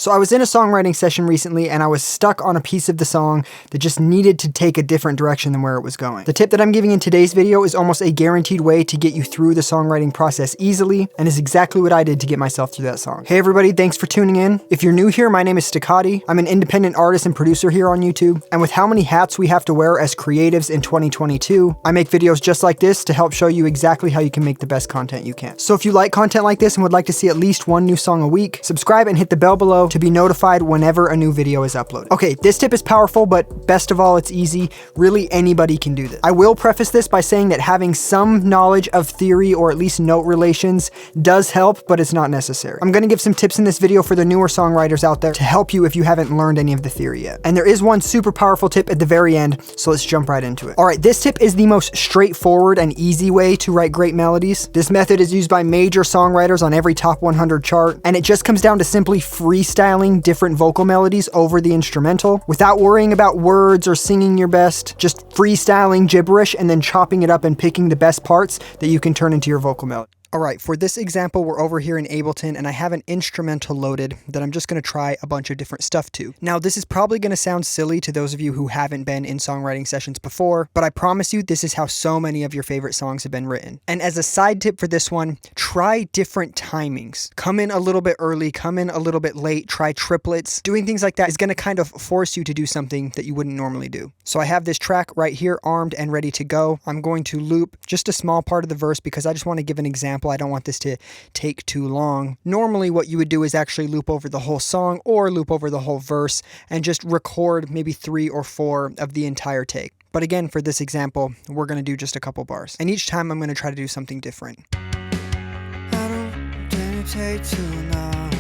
So I was in a songwriting session recently and I was stuck on a piece of the song that just needed to take a different direction than where it was going. The tip that I'm giving in today's video is almost a guaranteed way to get you through the songwriting process easily, and is exactly what I did to get myself through that song. Hey everybody, thanks for tuning in. If you're new here, my name is Autokey. I'm an independent artist and producer here on YouTube, and with how many hats we have to wear as creatives in 2022, I make videos just like this to help show you exactly how you can make the best content you can. So if you like content like this and would like to see at least one new song a week, subscribe and hit the bell below to be notified whenever a new video is uploaded. Okay, this tip is powerful, but best of all, it's easy. Really, anybody can do this. I will preface this by saying that having some knowledge of theory or at least note relations does help, but it's not necessary. I'm gonna give some tips in this video for the newer songwriters out there to help you if you haven't learned any of the theory yet. And there is one super powerful tip at the very end, so let's jump right into it. All right, this tip is the most straightforward and easy way to write great melodies. This method is used by major songwriters on every top 100 chart, and it just comes down to simply freestyling different vocal melodies over the instrumental without worrying about words or singing your best, just freestyling gibberish and then chopping it up and picking the best parts that you can turn into your vocal melody. Alright, for this example, we're over here in ABLETON and I have an instrumental loaded that I'm just going to try a bunch of different stuff to. Now, this is probably going to sound silly to those of you who haven't been in songwriting sessions before, but I promise you this is how so many of your favorite songs have been written. And as a side tip for this one, try different timings. Come in a little bit early, come in a little bit late, try triplets. Doing things like that is going to kind of force you to do something that you wouldn't normally do. So I have this track right here armed and ready to go. I'm going to loop just a small part of the verse because I just want to give an example. I don't want this to take too long. Normally what you would do is actually loop over the whole song or loop over the whole verse and just record maybe 3 or 4 of the entire take. But again, for this example, we're going to do just a couple bars. And each time I'm going to try to do something different. I don't dare take too long.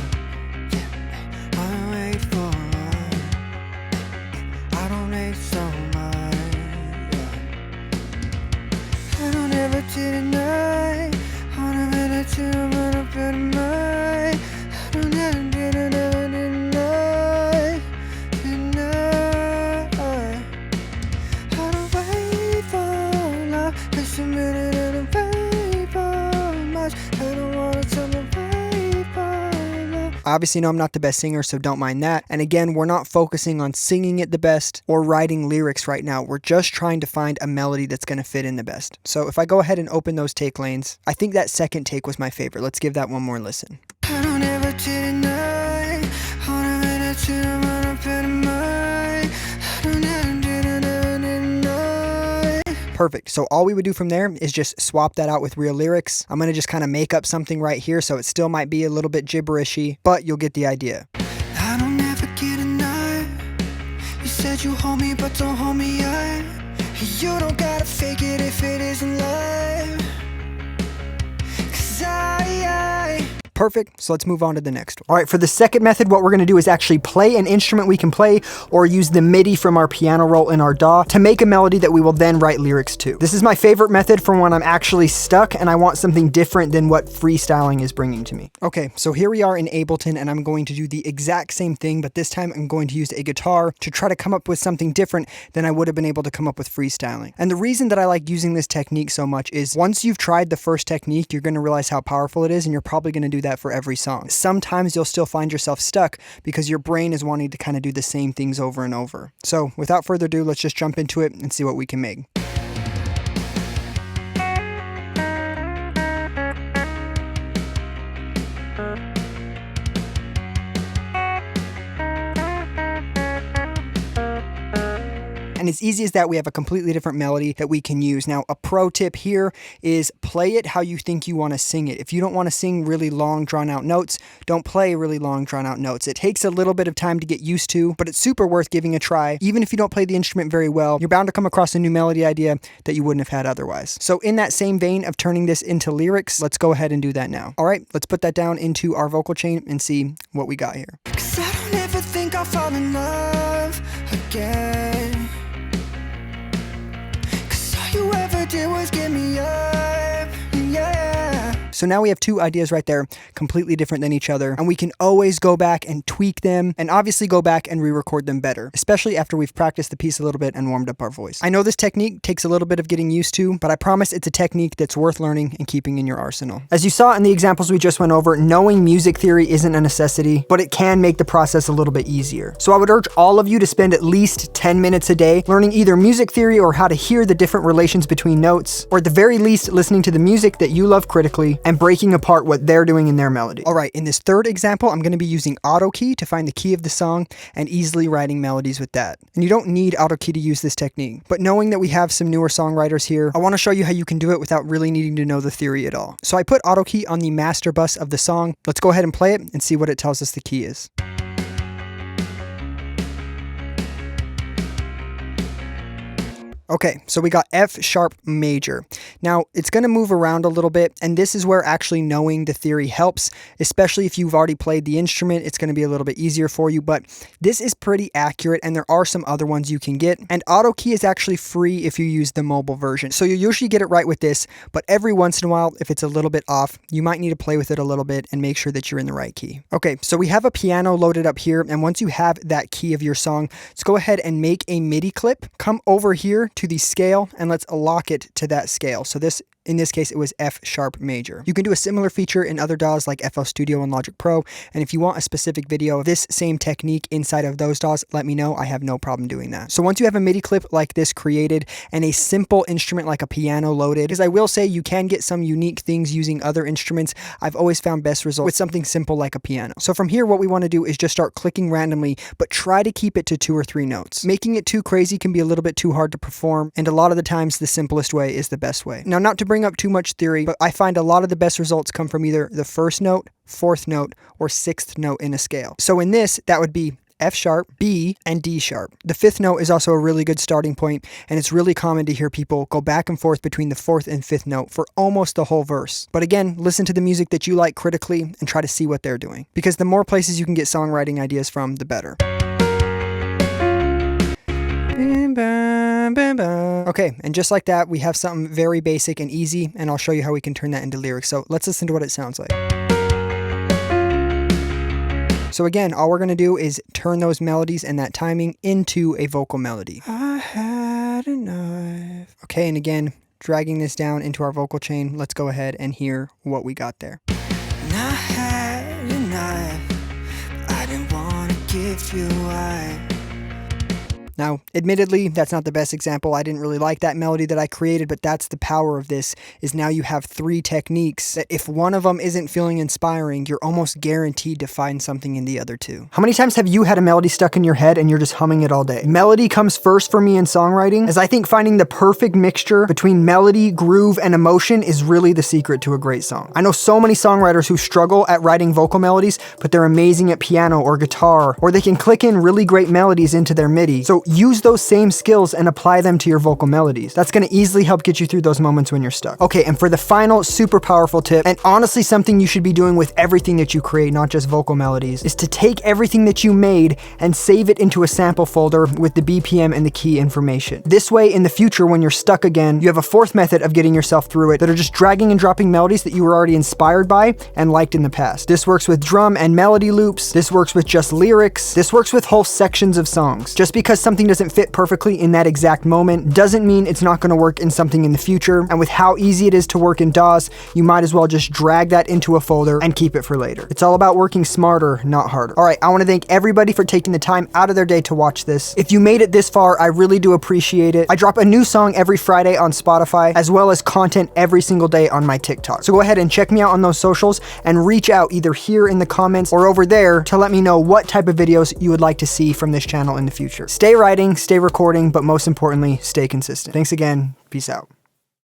I wait for I don't wait so much. I don't ever deny. Obviously, no, I'm not the best singer, so don't mind that. And again, we're not focusing on singing it the best or writing lyrics right now. We're just trying to find a melody that's going to fit in the best. So if I go ahead and open those take lanes, I think that second take was my favorite. Let's give that one more listen. I don't ever deny. Perfect. So all we would do from there is just swap that out with real lyrics. I'm going to just kind of make up something right here, so it still might be a little bit gibberishy, but you'll get the idea. I don't ever get enough. You said you hold me, but don't hold me up. You don't gotta fake it if it isn't love. 'Cause Perfect, so let's move on to the next one. All right, for the second method, what we're gonna do is actually play an instrument we can play or use the MIDI from our piano roll in our DAW to make a melody that we will then write lyrics to. This is my favorite method for when I'm actually stuck and I want something different than what freestyling is bringing to me. Okay, so here we are in ABLETON and I'm going to do the exact same thing, but this time I'm going to use a guitar to try to come up with something different than I would have been able to come up with freestyling. And the reason that I like using this technique so much is once you've tried the first technique, you're gonna realize how powerful it is and you're probably gonna do that for every song. Sometimes you'll still find yourself stuck because your brain is wanting to kind of do the same things over and over. So without further ado, let's just jump into it and see what we can make. And as easy as that, we have a completely different melody that we can use. Now, a pro tip here is play it how you think you want to sing it. If you don't want to sing really long, drawn-out notes, don't play really long, drawn-out notes. It takes a little bit of time to get used to, but it's super worth giving a try. Even if you don't play the instrument very well, you're bound to come across a new melody idea that you wouldn't have had otherwise. So in that same vein of turning this into lyrics, let's go ahead and do that now. All right, let's put that down into our vocal chain and see what we got here. 'Cause I don't ever think I'll fall in love again. You ever did was give me up, yeah. So now we have two ideas right there, completely different than each other, and we can always go back and tweak them, and obviously go back and re-record them better, especially after we've practiced the piece a little bit and warmed up our voice. I know this technique takes a little bit of getting used to, but I promise it's a technique that's worth learning and keeping in your arsenal. As you saw in the examples we just went over, knowing music theory isn't a necessity, but it can make the process a little bit easier. So I would urge all of you to spend at least 10 minutes a day learning either music theory or how to hear the different relations between notes, or at the very least listening to the music that you love critically and breaking apart what they're doing in their melody. Alright, in this third example, I'm going to be using Autokey to find the key of the song and easily writing melodies with that. And you don't need Autokey to use this technique, but knowing that we have some newer songwriters here, I want to show you how you can do it without really needing to know the theory at all. So I put Autokey on the master bus of the song. Let's go ahead and play it and see what it tells us the key is. Okay, so we got F sharp major. Now, it's going to move around a little bit, and this is where actually knowing the theory helps, especially if you've already played the instrument. It's going to be a little bit easier for you, but this is pretty accurate, and there are some other ones you can get, and Autokey is actually free if you use the mobile version. So you usually get it right with this, but every once in a while, if it's a little bit off, you might need to play with it a little bit and make sure that you're in the right key. Okay, so we have a piano loaded up here, and once you have that key of your song, let's go ahead and make a MIDI clip. Come over here to the scale and let's lock it to that scale. So in this case, it was F sharp major. You can do a similar feature in other DAWs like FL Studio and Logic Pro. And if you want a specific video of this same technique inside of those DAWs, let me know. I have no problem doing that. So once you have a MIDI clip like this created and a simple instrument like a piano loaded, because I will say you can get some unique things using other instruments, I've always found best results with something simple like a piano. So from here, what we want to do is just start clicking randomly, but try to keep it to 2 or 3 notes. Making it too crazy can be a little bit too hard to perform, and a lot of the times the simplest way is the best way. Now, not to bring up too much theory, but I find a lot of the best results come from either the first note, 4th note, or 6th note in a scale. So in this, that would be F sharp, B, and D sharp. The 5th note is also a really good starting point, and it's really common to hear people go back and forth between the 4th and 5th note for almost the whole verse. But again, listen to the music that you like critically and try to see what they're doing, because the more places you can get songwriting ideas from, the better. Okay, and just like that, we have something very basic and easy, and I'll show you how we can turn that into lyrics. So let's listen to what it sounds like. So again, all we're going to do is turn those melodies and that timing into a vocal melody. I had a knife. Okay, and again, dragging this down into our vocal chain, let's go ahead and hear what we got there. And I had a knife, I didn't want to give you away. Now, admittedly, that's not the best example. I didn't really like that melody that I created, but that's the power of this, is now you have 3 techniques that if one of them isn't feeling inspiring, you're almost guaranteed to find something in the other 2. How many times have you had a melody stuck in your head and you're just humming it all day? Melody comes first for me in songwriting, as I think finding the perfect mixture between melody, groove, and emotion is really the secret to a great song. I know so many songwriters who struggle at writing vocal melodies, but they're amazing at piano or guitar, or they can click in really great melodies into their MIDI. So use those same skills and apply them to your vocal melodies. That's going to easily help get you through those moments when you're stuck. Okay, and for the final super powerful tip, and honestly something you should be doing with everything that you create, not just vocal melodies, is to take everything that you made and save it into a sample folder with the BPM and the key information. This way, in the future, when you're stuck again, you have a 4th method of getting yourself through it that are just dragging and dropping melodies that you were already inspired by and liked in the past. This works with drum and melody loops. This works with just lyrics. This works with whole sections of songs. Just because something doesn't fit perfectly in that exact moment doesn't mean it's not going to work in something in the future. And with how easy it is to work in DAWs, you might as well just drag that into a folder and keep it for later. It's all about working smarter, not harder. All right, I want to thank everybody for taking the time out of their day to watch this. If you made it this far, I really do appreciate it. I drop a new song every Friday on Spotify, as well as content every single day on my TikTok. So go ahead and check me out on those socials and reach out either here in the comments or over there to let me know what type of videos you would like to see from this channel in the future. Stay writing, stay recording, but most importantly, stay consistent. Thanks again. Peace out.